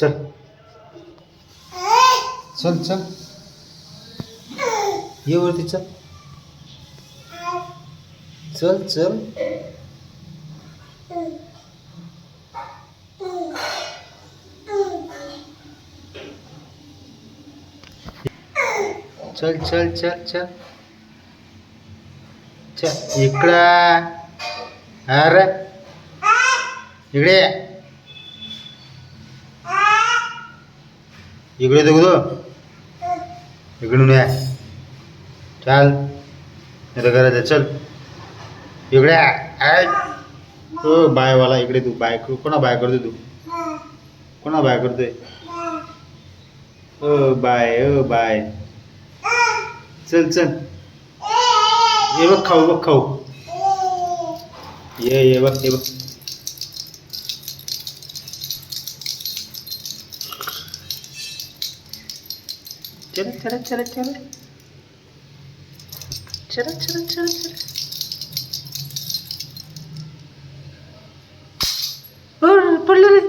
चल चल चल ये वरती चल चल चल चल चल चल चल चल इकडं अरे इकडे इकडे तो इकडून या चाल इथं करायचं चल इकडे हो बायवाला इकडे तू बाय कोणा बाय करतोय तू कोणा बाय करतोय ओ बाय चल चल ये बघ खाऊ ये बघ ये बघ चल चल चल चल चल चल चल चल पडलं रे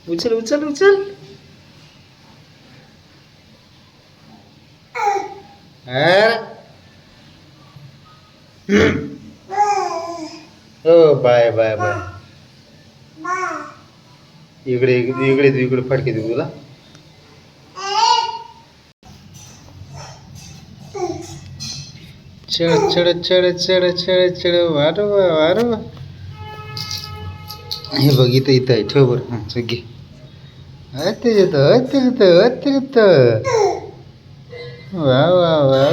उचल उचल उचल ओ बाय बाय बाय इकडे इकडे तू इकडे फटके देऊ तुला चढ चढ चढ चढ चढ चढ वार हे बघ इथं इथं आहे ठेव बरं हां सगळी अतिरिक्त अतिरिक्त अतिरिक्त वा वा वा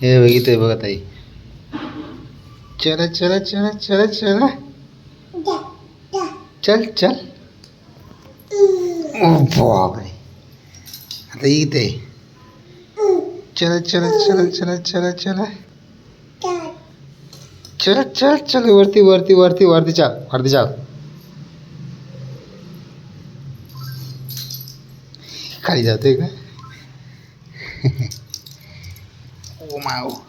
हे बघ इथं आहे बघा ताई चला चला चला चला चला चल चल ओ बापरे आता इथे चला चला चला चला चला चला चल चल चल वरती वरती वरती वरती चाल वरती चाल खाली जातोय का ओ माव